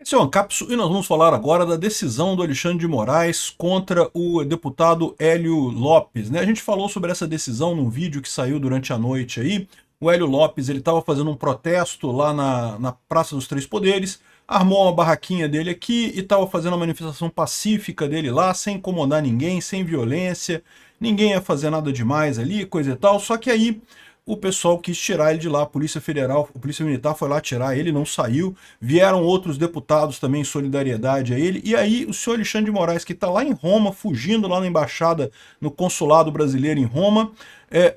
Esse é o Ancapsu e nós vamos falar agora da decisão do Alexandre de Moraes contra o deputado Hélio Lopes, né? A gente falou sobre essa decisão num vídeo que saiu durante a noite aí. O Hélio Lopes, ele estava fazendo um protesto lá na Praça dos Três Poderes, armou uma barraquinha dele aqui e estava fazendo a manifestação pacífica dele lá, sem incomodar ninguém, sem violência, ninguém ia fazer nada demais ali, coisa e tal. Só que aí o pessoal quis tirar ele de lá, a Polícia Federal, a Polícia Militar foi lá tirar ele, não saiu. Vieram outros deputados também em solidariedade a ele. E aí o senhor Alexandre de Moraes, que está lá em Roma, fugindo lá na embaixada, no consulado brasileiro em Roma,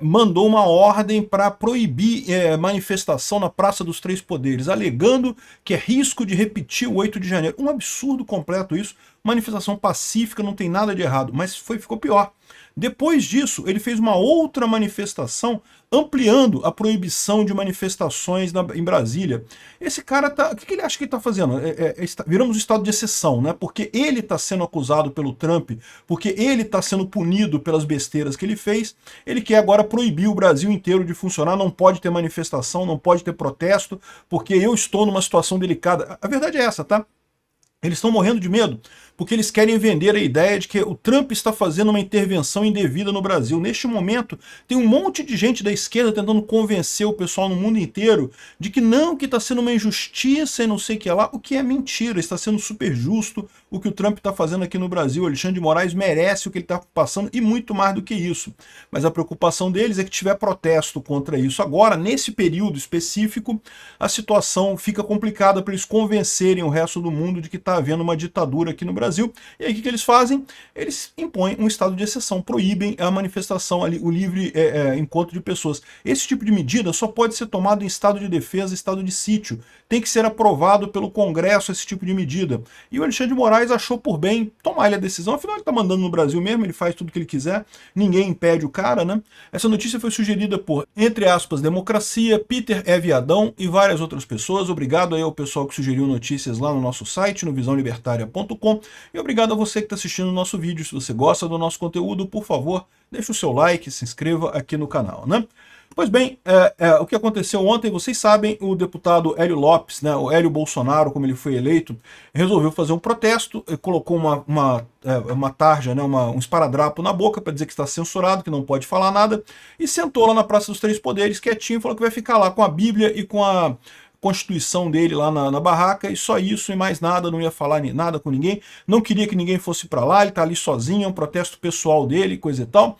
mandou uma ordem para proibir manifestação na Praça dos Três Poderes, alegando que é risco de repetir o 8 de janeiro. Um absurdo completo isso. Manifestação pacífica, não tem nada de errado, mas ficou pior. Depois disso, ele fez uma outra manifestação ampliando a proibição de manifestações em Brasília. Esse cara tá. O que ele acha que ele está fazendo? Viramos um estado de exceção, né? Porque ele está sendo acusado pelo Trump, porque ele está sendo punido pelas besteiras que ele fez. Ele quer agora proibir o Brasil inteiro de funcionar, não pode ter manifestação, não pode ter protesto, porque eu estou numa situação delicada. A verdade é essa, tá? Eles estão morrendo de medo, porque eles querem vender a ideia de que o Trump está fazendo uma intervenção indevida no Brasil. Neste momento, tem um monte de gente da esquerda tentando convencer o pessoal no mundo inteiro de que não, que está sendo uma injustiça e não sei o que lá, o que é mentira, está sendo super justo o que o Trump está fazendo aqui no Brasil. O Alexandre de Moraes merece o que ele está passando e muito mais do que isso. Mas a preocupação deles é que tiver protesto contra isso. Agora, nesse período específico, a situação fica complicada para eles convencerem o resto do mundo de que está havendo uma ditadura aqui no Brasil. E aí o que eles fazem? Eles impõem um estado de exceção, proíbem a manifestação ali, o livre encontro de pessoas. Esse tipo de medida só pode ser tomado em estado de defesa, estado de sítio. Tem que ser aprovado pelo Congresso esse tipo de medida. E o Alexandre de Moraes achou por bem tomar a decisão, afinal ele está mandando no Brasil mesmo, ele faz tudo o que ele quiser, ninguém impede o cara, né? Essa notícia foi sugerida por, entre aspas, Democracia, Peter Eve Adão e várias outras pessoas. Obrigado aí ao pessoal que sugeriu notícias lá no nosso site, no visãolibertaria.com, e obrigado a você que está assistindo o nosso vídeo. Se você gosta do nosso conteúdo, por favor, deixe o seu like, se inscreva aqui no canal, né? Pois bem, o que aconteceu ontem, vocês sabem, o deputado Hélio Lopes, né, o Hélio Bolsonaro, como ele foi eleito, resolveu fazer um protesto, colocou uma tarja, né, um esparadrapo na boca para dizer que está censurado, que não pode falar nada, e sentou lá na Praça dos Três Poderes, quietinho, falou que vai ficar lá com a Bíblia e com a Constituição dele lá na barraca, e só isso e mais nada, não ia falar nada com ninguém, não queria que ninguém fosse para lá, ele está ali sozinho, é um protesto pessoal dele, coisa e tal.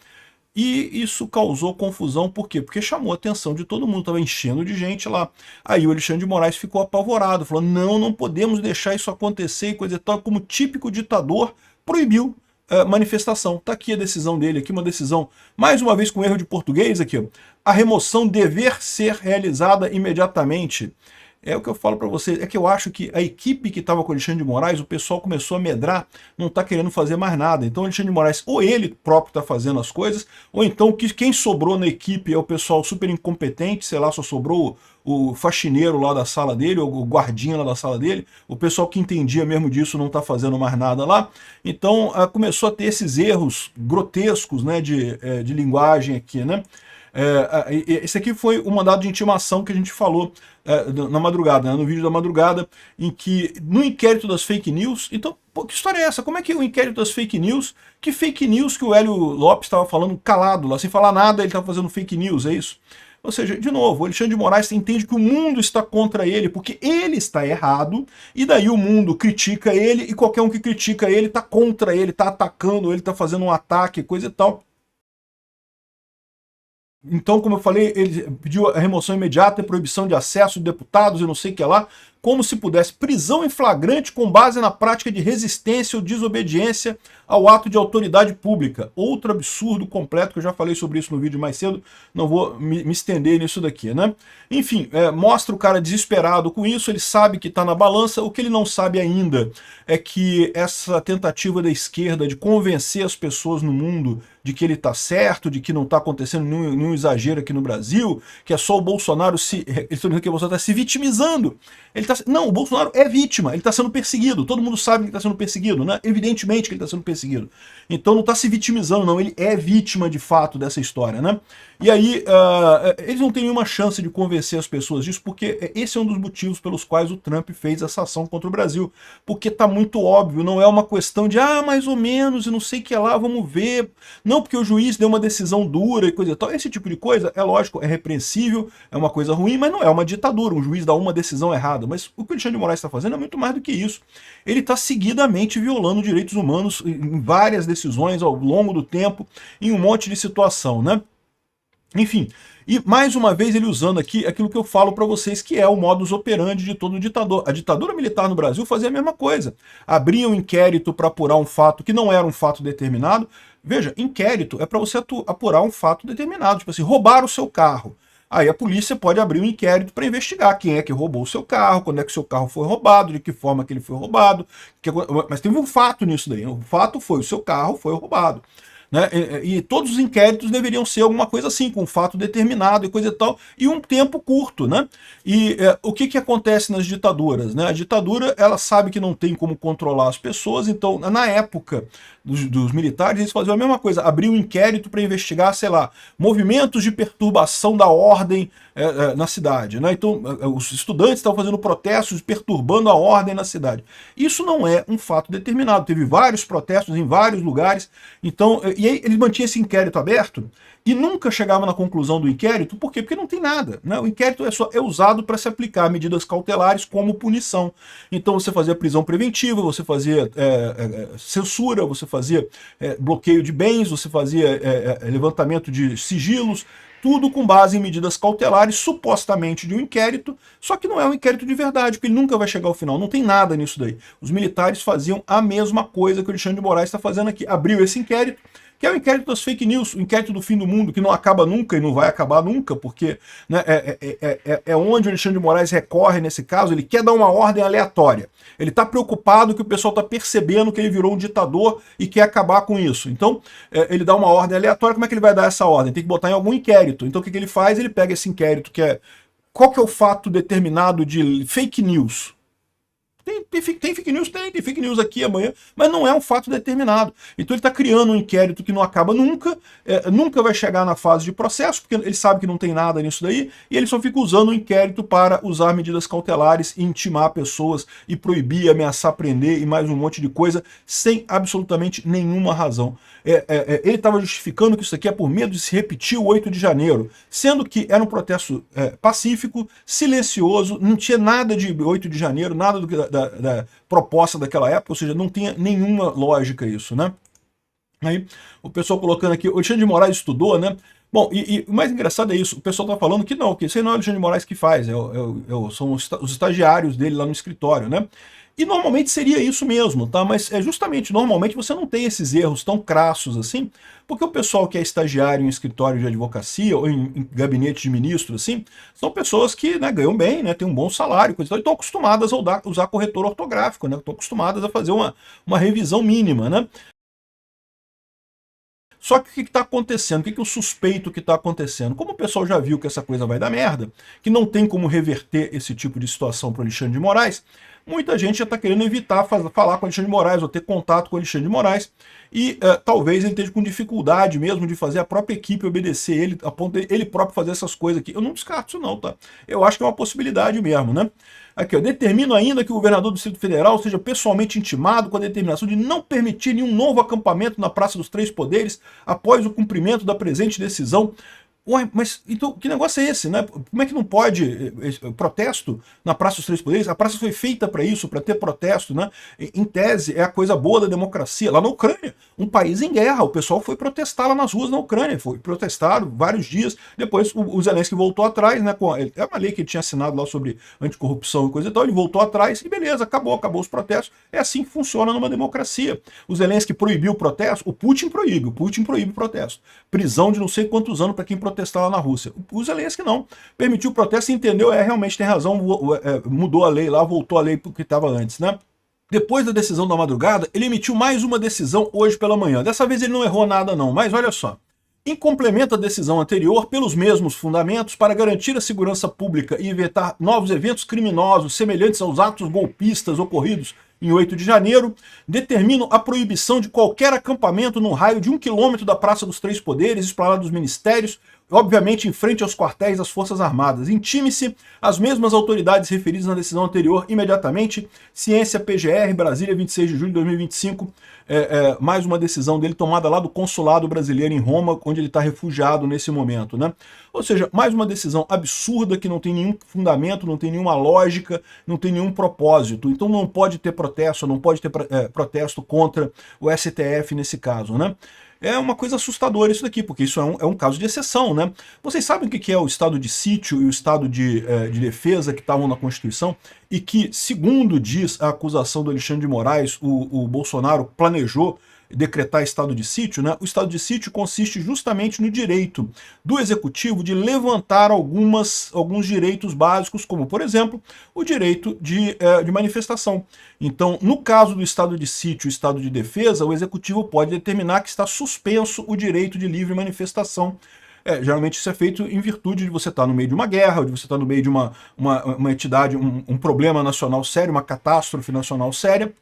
E isso causou confusão, por quê? Porque chamou a atenção de todo mundo, estava enchendo de gente lá. Aí o Alexandre de Moraes ficou apavorado, falou, não podemos deixar isso acontecer e coisa e tal, como típico ditador, proibiu manifestação. Está aqui a decisão dele, aqui uma decisão, mais uma vez com erro de português aqui, ó. A remoção dever ser realizada imediatamente. É o que eu falo para você, é que eu acho que a equipe que estava com o Alexandre de Moraes, o pessoal começou a medrar, não está querendo fazer mais nada. Então o Alexandre de Moraes, ou ele próprio está fazendo as coisas, ou então quem sobrou na equipe é o pessoal super incompetente, sei lá, só sobrou o faxineiro lá da sala dele, ou o guardinha lá da sala dele, o pessoal que entendia mesmo disso não está fazendo mais nada lá. Então começou a ter esses erros grotescos, né, de linguagem aqui, né? Esse aqui foi o mandado de intimação que a gente falou na madrugada, né, no vídeo da madrugada, em que no inquérito das fake news, então, pô, que história é essa? Como é que o inquérito das fake news, que fake news que o Hélio Lopes estava falando calado lá, sem falar nada, ele estava fazendo fake news, é isso? Ou seja, de novo, o Alexandre de Moraes entende que o mundo está contra ele, porque ele está errado, e daí o mundo critica ele, e qualquer um que critica ele está contra ele, está atacando ele, está fazendo um ataque, coisa e tal. Então, como eu falei, ele pediu a remoção imediata e proibição de acesso de deputados e não sei o que lá, como se pudesse prisão em flagrante com base na prática de resistência ou desobediência ao ato de autoridade pública. Outro absurdo completo, que eu já falei sobre isso no vídeo mais cedo, não vou me estender nisso daqui, né? Enfim, mostra o cara desesperado com isso, ele sabe que está na balança, o que ele não sabe ainda é que essa tentativa da esquerda de convencer as pessoas no mundo de que ele está certo, de que não está acontecendo nenhum exagero aqui no Brasil, que é só o Bolsonaro está se vitimizando. Não, o Bolsonaro é vítima, ele está sendo perseguido, todo mundo sabe que ele está sendo perseguido, né? Evidentemente que ele está sendo perseguido. Então não está se vitimizando, não, ele é vítima de fato dessa história, né? E aí, eles não têm nenhuma chance de convencer as pessoas disso, porque esse é um dos motivos pelos quais o Trump fez essa ação contra o Brasil. Porque está muito óbvio, não é uma questão de, mais ou menos, e não sei o que lá, vamos ver. Não, porque o juiz deu uma decisão dura e coisa e tal. Esse tipo de coisa, é lógico, é repreensível, é uma coisa ruim, mas não é uma ditadura. Um juiz dá uma decisão errada. Mas o que o Alexandre de Moraes está fazendo é muito mais do que isso. Ele está seguidamente violando direitos humanos em várias decisões ao longo do tempo, em um monte de situação, né? Enfim, e mais uma vez ele usando aqui aquilo que eu falo para vocês, que é o modus operandi de todo ditador. A ditadura militar no Brasil fazia a mesma coisa. Abria um inquérito para apurar um fato que não era um fato determinado. Veja, inquérito é para você apurar um fato determinado, tipo assim, roubar o seu carro. Aí a polícia pode abrir um inquérito para investigar quem é que roubou o seu carro, quando é que o seu carro foi roubado, de que forma que ele foi roubado. Mas teve um fato nisso daí. O fato foi, o seu carro foi roubado. Né? E todos os inquéritos deveriam ser alguma coisa assim, com um fato determinado e coisa e tal, e um tempo curto, né? E o que acontece nas ditaduras, né? A ditadura, ela sabe que não tem como controlar as pessoas, então, na época dos militares, eles faziam a mesma coisa, abriam um inquérito para investigar, sei lá, movimentos de perturbação da ordem na cidade, né? Então, os estudantes estavam fazendo protestos, perturbando a ordem na cidade. Isso não é um fato determinado, teve vários protestos em vários lugares, então, e aí eles mantinham esse inquérito aberto e nunca chegavam na conclusão do inquérito. Por quê? Porque não tem nada, né? O inquérito é usado para se aplicar medidas cautelares como punição. Então você fazia prisão preventiva, você fazia censura, você fazia bloqueio de bens, você fazia levantamento de sigilos, tudo com base em medidas cautelares, supostamente de um inquérito, só que não é um inquérito de verdade, porque ele nunca vai chegar ao final, não tem nada nisso daí. Os militares faziam a mesma coisa que o Alexandre de Moraes está fazendo aqui, abriu esse inquérito, que é o inquérito das fake news, o inquérito do fim do mundo, que não acaba nunca e não vai acabar nunca, porque né, onde o Alexandre de Moraes recorre nesse caso, ele quer dar uma ordem aleatória. Ele está preocupado que o pessoal está percebendo que ele virou um ditador e quer acabar com isso. Então, ele dá uma ordem aleatória. Como é que ele vai dar essa ordem? Tem que botar em algum inquérito. Então, o que ele faz? Ele pega esse inquérito que é... Qual que é o fato determinado de fake news? Tem fake news? Tem fake news aqui amanhã, mas não é um fato determinado. Então ele está criando um inquérito que não acaba nunca, nunca vai chegar na fase de processo, porque ele sabe que não tem nada nisso daí, e ele só fica usando o inquérito para usar medidas cautelares e intimar pessoas e proibir, ameaçar, prender e mais um monte de coisa, sem absolutamente nenhuma razão. Ele estava justificando que isso aqui é por medo de se repetir o 8 de janeiro, sendo que era um protesto pacífico, silencioso, não tinha nada de 8 de janeiro, nada da proposta daquela época, ou seja, não tinha nenhuma lógica isso, né? Aí, o pessoal colocando aqui, o Alexandre de Moraes estudou, né? Bom, e o mais engraçado é isso, o pessoal tá falando que não, que isso aí não é o Alexandre de Moraes que faz, são os estagiários dele lá no escritório, né? E normalmente seria isso mesmo, tá? Mas justamente, normalmente você não tem esses erros tão crassos assim, porque o pessoal que é estagiário em escritório de advocacia ou em gabinete de ministro, assim, são pessoas que ganham bem, né, têm um bom salário, coisa e tal, e estão acostumadas a usar corretor ortográfico, né? Estão acostumadas a fazer uma revisão mínima, né? Só que o que está acontecendo? O que eu suspeito que está acontecendo? Como o pessoal já viu que essa coisa vai dar merda, que não tem como reverter esse tipo de situação para o Alexandre de Moraes, muita gente já está querendo evitar falar com o Alexandre de Moraes ou ter contato com o Alexandre de Moraes, e talvez ele esteja com dificuldade mesmo de fazer a própria equipe obedecer ele, a ponto de ele próprio fazer essas coisas aqui. Eu não descarto isso não, tá? Eu acho que é uma possibilidade mesmo, né? Aqui, eu determino ainda que o governador do Distrito Federal seja pessoalmente intimado com a determinação de não permitir nenhum novo acampamento na Praça dos Três Poderes após o cumprimento da presente decisão. Ué, mas então que negócio é esse, né? Como é que não pode protesto na Praça dos Três Poderes? A praça foi feita para isso, para ter protesto, né? Em tese, é a coisa boa da democracia. Lá na Ucrânia, um país em guerra, o pessoal foi protestar lá nas ruas na Ucrânia, foi protestaram vários dias, depois o Zelensky voltou atrás, né? É uma lei que ele tinha assinado lá sobre anticorrupção e coisa e tal, ele voltou atrás e beleza, acabou os protestos. É assim que funciona numa democracia. O Zelensky proibiu o protesto, o Putin proíbe o protesto. Prisão de não sei quantos anos para quem protestar lá na Rússia. O Zelensky não. Permitiu o protesto e entendeu, realmente tem razão, mudou a lei lá, voltou a lei porque estava antes, né? Depois da decisão da madrugada, ele emitiu mais uma decisão hoje pela manhã. Dessa vez ele não errou nada não, mas olha só. Em complemento à decisão anterior, pelos mesmos fundamentos, para garantir a segurança pública e evitar novos eventos criminosos semelhantes aos atos golpistas ocorridos em 8 de janeiro, determino a proibição de qualquer acampamento no raio de 1 quilômetro da Praça dos Três Poderes, esplanada dos Ministérios, obviamente em frente aos quartéis das Forças Armadas. Intime-se as mesmas autoridades referidas na decisão anterior imediatamente. Ciência PGR, Brasília, 26 de julho de 2025. Mais uma decisão dele tomada lá do consulado brasileiro em Roma, onde ele está refugiado nesse momento, né? Ou seja, mais uma decisão absurda que não tem nenhum fundamento, não tem nenhuma lógica, não tem nenhum propósito. Então não pode ter protesto, não pode ter protesto contra o STF nesse caso, né? É uma coisa assustadora isso daqui, porque isso é um caso de exceção, né? Vocês sabem o que é o estado de sítio e o estado de defesa que estavam na Constituição e que, segundo diz a acusação do Alexandre de Moraes, o Bolsonaro planejou decretar estado de sítio, né? O estado de sítio consiste justamente no direito do executivo de levantar alguns direitos básicos, como, por exemplo, o direito de manifestação. Então, no caso do estado de sítio e estado de defesa, o executivo pode determinar que está suspenso o direito de livre manifestação. Geralmente isso é feito em virtude de você estar no meio de uma guerra, ou de você estar no meio de uma entidade, um problema nacional sério, uma catástrofe nacional séria.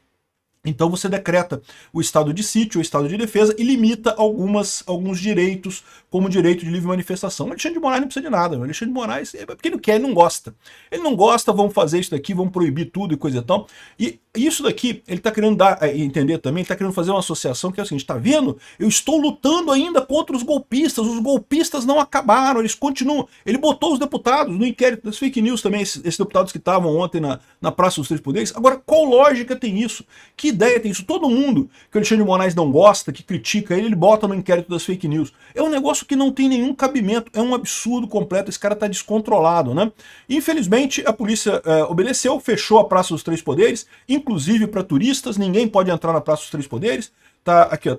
Então você decreta o estado de sítio, o estado de defesa e limita alguns direitos, como o direito de livre manifestação. O Alexandre de Moraes não precisa de nada. O Alexandre de Moraes, porque ele não quer, ele não gosta. Ele não gosta, vamos fazer isso daqui, vamos proibir tudo e coisa e tal. E isso daqui, ele está querendo entender também, está querendo fazer uma associação que é o seguinte, tá vendo? Eu estou lutando ainda contra os golpistas não acabaram, eles continuam. Ele botou os deputados no inquérito das fake news também, esses deputados que estavam ontem na Praça dos Três Poderes. Agora, qual lógica tem isso? Que ideia tem isso? Todo mundo que o Alexandre de Moraes não gosta, que critica ele bota no inquérito das fake news. É um negócio que não tem nenhum cabimento, é um absurdo completo, esse cara tá descontrolado, né? Infelizmente, a polícia obedeceu, fechou a Praça dos Três Poderes, inclusive para turistas, ninguém pode entrar na Praça dos Três Poderes. Tá aqui, ó,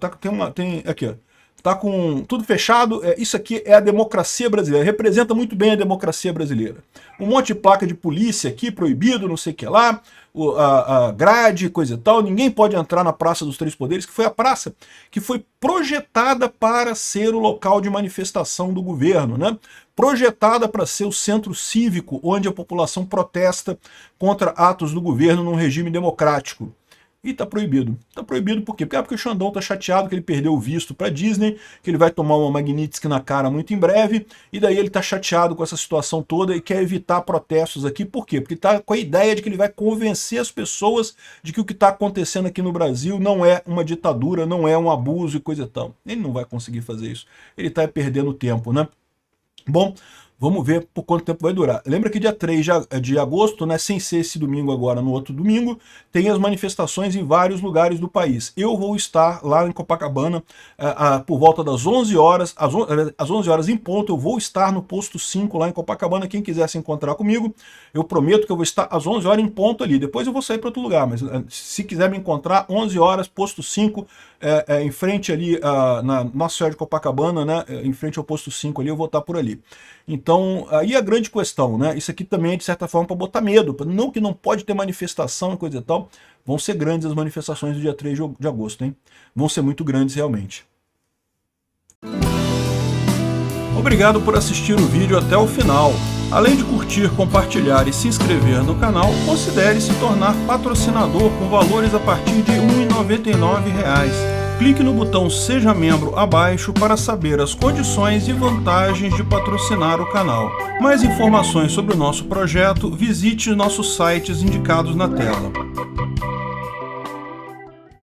aqui, ó. Tá com tudo fechado. Isso aqui é a democracia brasileira, representa muito bem a democracia brasileira. Um monte de placa de polícia aqui, proibido, não sei o que lá, a grade, coisa e tal. Ninguém pode entrar na Praça dos Três Poderes, que foi a praça que foi projetada para ser o local de manifestação do governo, né? Projetada para ser o centro cívico, onde a população protesta contra atos do governo num regime democrático. E tá proibido. Tá proibido por quê? Porque o Xandão tá chateado que ele perdeu o visto para Disney, que ele vai tomar uma Magnitsky na cara muito em breve, e daí ele tá chateado com essa situação toda e quer evitar protestos aqui. Por quê? Porque tá com a ideia de que ele vai convencer as pessoas de que o que tá acontecendo aqui no Brasil não é uma ditadura, não é um abuso e coisa e tal. Ele não vai conseguir fazer isso. Ele tá perdendo tempo, né? Bom, vamos ver por quanto tempo vai durar. Lembra que dia 3 de agosto, né, sem ser esse domingo agora, no outro domingo, tem as manifestações em vários lugares do país. Eu vou estar lá em Copacabana por volta das 11 horas, às 11 horas em ponto, eu vou estar no posto 5 lá em Copacabana. Quem quiser se encontrar comigo, eu prometo que eu vou estar às 11 horas em ponto ali. Depois eu vou sair para outro lugar, mas se quiser me encontrar, 11 horas, posto 5, em frente ali, na Nossa Senhora de Copacabana, né, em frente ao posto 5 ali, eu vou estar por ali. Então, aí a grande questão, né? Isso aqui também é, de certa forma, para botar medo. Não que não pode ter manifestação e coisa e tal. Vão ser grandes as manifestações do dia 3 de agosto, hein? Vão ser muito grandes, realmente. Obrigado por assistir o vídeo até o final. Além de curtir, compartilhar e se inscrever no canal, considere se tornar patrocinador com valores a partir de R$ 1,99. Clique no botão Seja Membro abaixo para saber as condições e vantagens de patrocinar o canal. Mais informações sobre o nosso projeto, visite nossos sites indicados na tela.